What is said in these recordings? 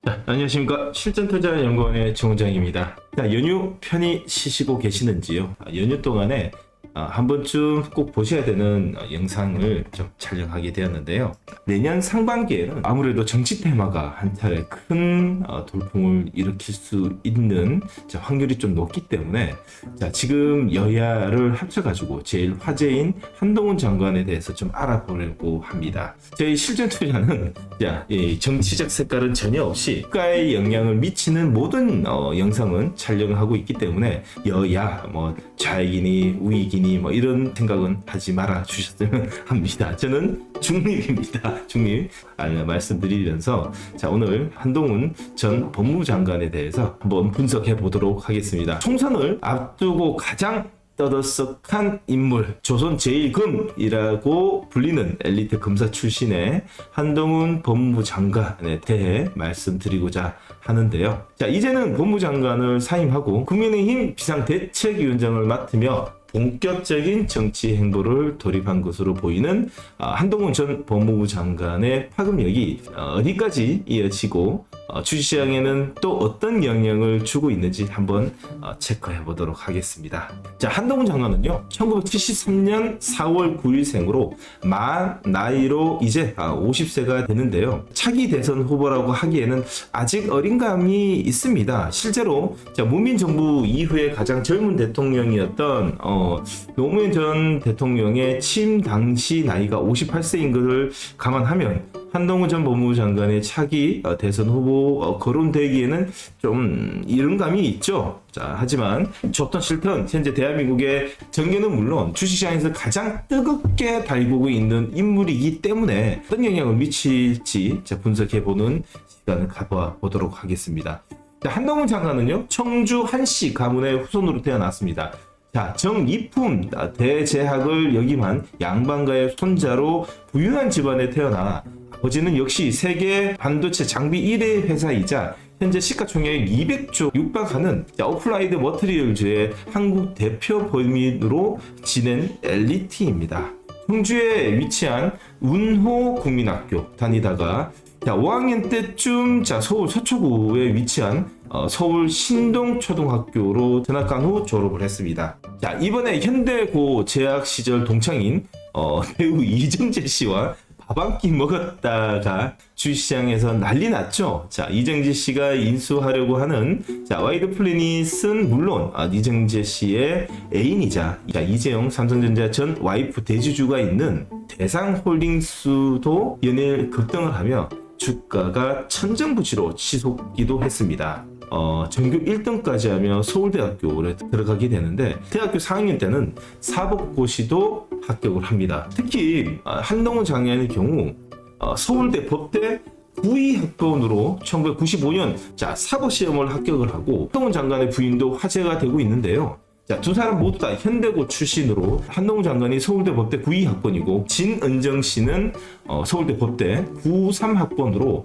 안녕하십니까. 실전투자연구원의 정원장입니다. 연휴 편히 쉬시고 계시는지요? 연휴 동안에 한 번쯤 꼭 보셔야 되는 영상을 좀 촬영하게 되었는데요. 내년 상반기에는 아무래도 정치 테마가 한 차례 큰 돌풍을 일으킬 수 있는 확률이 좀 높기 때문에 지금 여야를 합쳐가지고 제일 화제인 한동훈 장관에 대해서 좀 알아보려고 합니다. 저희 실전 투자는 정치적 색깔은 전혀 없이 국가에 영향을 미치는 모든 영상은 촬영을 하고 있기 때문에 여야 좌익이니 우익이니 이런 생각은 하지 말아 주셨으면 합니다. 저는 중립입니다. 중립 말씀드리면서 오늘 한동훈 전 법무부 장관에 대해서 한번 분석해 보도록 하겠습니다. 총선을 앞두고 가장 떠들썩한 인물, 조선 제1금이라고 불리는 엘리트 검사 출신의 한동훈 법무부 장관에 대해 말씀드리고자 하는데요. 이제는 법무부 장관을 사임하고 국민의힘 비상대책위원장을 맡으며 본격적인 정치 행보를 돌입한 것으로 보이는 한동훈 전 법무부 장관의 파급력이 어디까지 이어지고 주식시장에는 또 어떤 영향을 주고 있는지 한번 체크해 보도록 하겠습니다. 한동훈 장관은요, 1973년 4월 9일생으로 만 나이로 이제 50세가 되는데요. 차기 대선 후보라고 하기에는 아직 어린 감이 있습니다. 실제로 문민 정부 이후에 가장 젊은 대통령이었던 노무현 전 대통령의 취임 당시 나이가 58세인 것을 감안하면 한동훈 전 법무부 장관의 차기 대선 후보 거론되기에는 좀 이른 감이 있죠. 하지만 좋든 싫든 현재 대한민국의 정계는 물론 주식시장에서 가장 뜨겁게 달구고 있는 인물이기 때문에 어떤 영향을 미칠지 분석해보는 시간을 가져보도록 하겠습니다. 한동훈 장관은요, 청주 한씨 가문의 후손으로 태어났습니다. 정이품 대제학을 역임한 양반가의 손자로 부유한 집안에 태어나 아버지는 역시 세계 반도체 장비 1위 회사이자 현재 시가총액 200조 육박하는 어플라이드 머티리얼즈의 한국 대표 법인으로 지낸 엘리트입니다. 청주에 위치한 운호 국민학교 다니다가 5학년 때쯤 서울 서초구에 위치한 서울 신동초등학교로 전학간 후 졸업을 했습니다. 이번에 현대고 재학 시절 동창인 배우 이정재 씨와 밥 한 끼 먹었다가 주식시장에서 난리 났죠. 이정재 씨가 인수하려고 하는 와이드 플래닛은 물론 이정재 씨의 애인이자 이재용 삼성전자 전 와이프 대주주가 있는 대상홀딩스도 연일 급등을 하며 주가가 천정부지로 치솟기도 했습니다. 전교 1등까지 하며 서울대학교에 들어가게 되는데 대학교 4학년 때는 사법고시도 합격을 합니다. 특히 한동훈 장관의 경우 서울대 법대 9위 학번으로 1995년 사법시험을 합격을 하고 한동훈 장관의 부인도 화제가 되고 있는데요. 두 사람 모두 다 현대고 출신으로 한동훈 장관이 서울대 법대 9위 학번이고 진은정 씨는 서울대 법대 93학번으로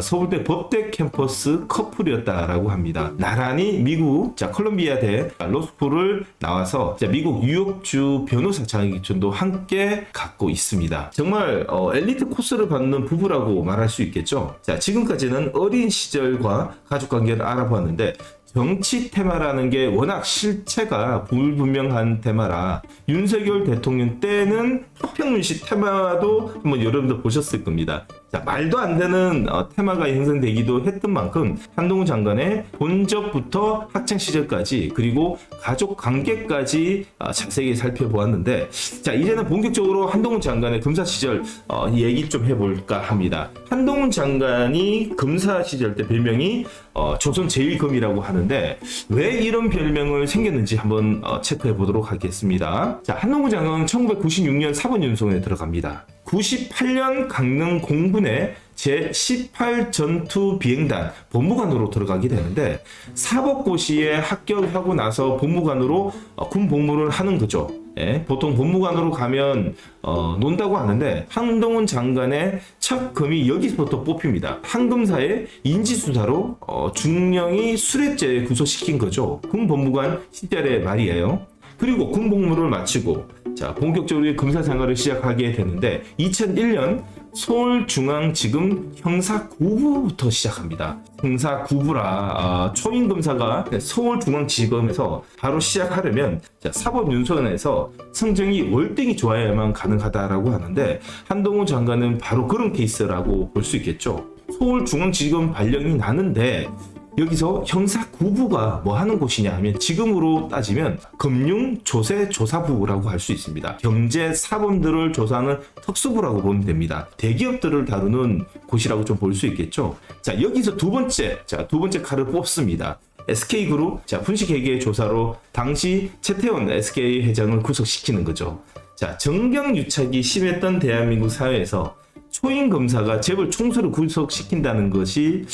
서울대 법대 캠퍼스 커플이었다라고 합니다. 나란히 미국 컬럼비아대 로스쿨을 나와서 미국 뉴욕주 변호사 자격증도 함께 갖고 있습니다. 정말 엘리트 코스를 받는 부부라고 말할 수 있겠죠. 지금까지는 어린 시절과 가족관계를 알아보았는데 정치 테마라는 게 워낙 실체가 불분명한 테마라 윤석열 대통령 때는 화평윤씨 테마도 한번 여러분들 보셨을 겁니다. 말도 안 되는 테마가 형성되기도 했던 만큼 한동훈 장관의 본적부터 학창 시절까지 그리고 가족 관계까지 자세히 살펴보았는데 이제는 본격적으로 한동훈 장관의 검사 시절 얘기 좀 해볼까 합니다. 한동훈 장관이 검사 시절 때 별명이 조선 제1금이라고 하는데 왜 이런 별명을 생겼는지 한번 체크해 보도록 하겠습니다. 한동훈 장관은 1996년 사법연수원에 들어갑니다. 98년 강릉 공군의 제18 전투 비행단 본무관으로 들어가게 되는데 사법고시에 합격하고 나서 본무관으로 군 복무를 하는 거죠. 보통 본무관으로 가면 논다고 하는데 한동훈 장관의 첫 금이 여기서부터 뽑힙니다. 한금사의 인지수사로 중령이 수뢰죄에 구속시킨 거죠. 군 법무관 시절의 말이에요. 그리고 군복무를 마치고 자 본격적으로 검사 생활을 시작하게 되는데 2001년 서울중앙지검 형사9부부터 시작합니다. 형사9부라 초임 검사가 서울중앙지검에서 바로 시작하려면 사법윤수원에서 성적이 월등히 좋아야만 가능하다라고 하는데 한동훈 장관은 바로 그런 케이스라고 볼 수 있겠죠. 서울중앙지검 발령이 나는데 여기서 형사9부가 뭐 하는 곳이냐 하면 지금으로 따지면 금융조세조사부라고 할 수 있습니다. 경제사범들을 조사하는 특수부라고 보면 됩니다. 대기업들을 다루는 곳이라고 좀 볼 수 있겠죠. 자, 여기서 두 번째 칼을 뽑습니다. SK그룹 분식회계 조사로 당시 최태원 SK 회장을 구속시키는 거죠. 자, 정경유착이 심했던 대한민국 사회에서 초임 검사가 재벌 총수를 구속시킨다는 것이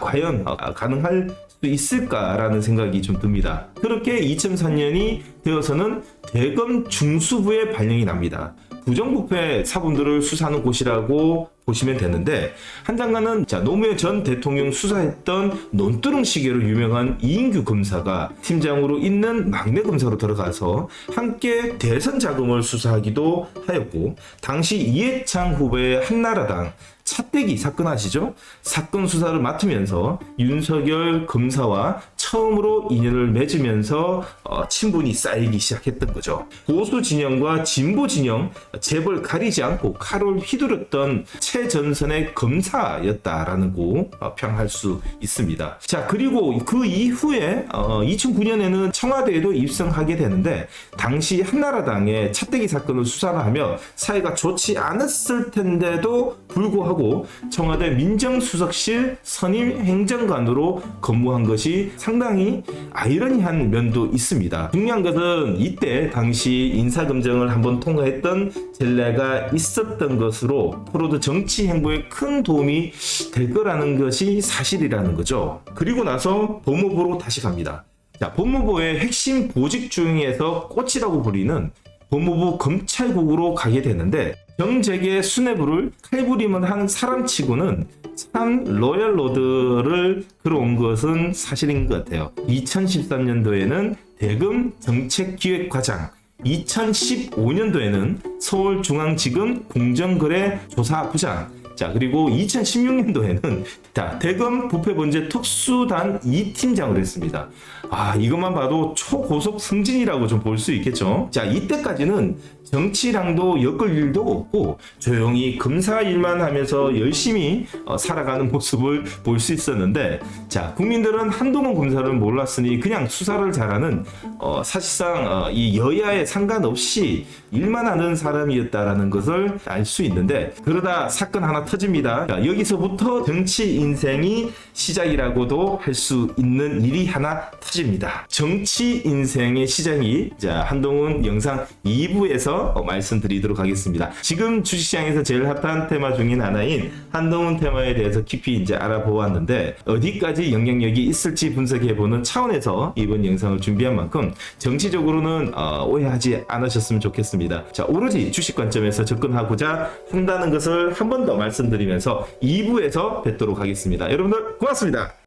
과연 가능할 수 있을까라는 생각이 좀 듭니다. 그렇게 2003년이 되어서는 대검 중수부의 발령이 납니다. 부정부패 사범들을 수사하는 곳이라고 보시면 되는데 한 장관은 노무현 전 대통령 수사했던 논두렁 시계로 유명한 이인규 검사가 팀장으로 있는 막내 검사로 들어가서 함께 대선 자금을 수사하기도 하였고 당시 이해창 후보의 한나라당 차떼기 사건 아시죠? 사건 수사를 맡으면서 윤석열 검사와 처음으로 인연을 맺으면서 친분이 쌓이기 시작했던 거죠. 보수 진영과 진보 진영 재벌 가리지 않고 칼을 휘두르던 최전선의 검사였다라는 거 평할 수 있습니다. 자, 그리고 그 이후에 2009년에는 청와대에도 입성하게 되는데 당시 한나라당의 차떼기 사건을 수사를 하며 사이가 좋지 않았을 텐데도 불구하고 청와대 민정수석실 선임 행정관으로 근무한 것이 상당히 아이러니한 면도 있습니다. 중요한 것은 이때 당시 인사검증을 한번 통과했던 전례가 있었던 것으로 프로드 정치 행보에 큰 도움이 될 거라는 것이 사실이라는 거죠. 그리고 나서 법무부로 다시 갑니다. 자, 법무부의 핵심 보직 중에서 꽃이라고 불리는 법무부 검찰국으로 가게 되는데 정재계 수뇌부를 칼부림을 한 사람치고는 참 로열로드를 끌어온 것은 사실인 것 같아요. 2013년도에는 대검 정책기획과장, 2015년도에는 서울중앙지검 공정거래조사부장, 자, 그리고 2016년도에는 대검 부패범죄 특수단 2팀장을 했습니다. 이것만 봐도 초고속 승진이라고 좀 볼 수 있겠죠. 자, 이때까지는 정치랑도 엮을 일도 없고 조용히 검사 일만 하면서 열심히 살아가는 모습을 볼 수 있었는데, 자, 국민들은 한동훈 검사를 몰랐으니 그냥 수사를 잘하는 사실상 이 여야에 상관없이 일만 하는 사람이었다라는 것을 알 수 있는데, 그러다 사건 하나 터집니다. 자, 여기서부터 정치 인생이 시작이라고도 할 수 있는 일이 하나 터집니다. 정치 인생의 시작이 한동훈 영상 2부에서 말씀드리도록 하겠습니다. 지금 주식시장에서 제일 핫한 테마 중인 하나인 한동훈 테마에 대해서 깊이 알아보았는데 어디까지 영향력이 있을지 분석해보는 차원에서 이번 영상을 준비한 만큼 정치적으로는 오해하지 않으셨으면 좋겠습니다. 자, 오로지 주식 관점에서 접근하고자 한다는 것을 한 번 더 말씀드리면서 2부에서 뵙도록 하겠습니다. 여러분들 고맙습니다.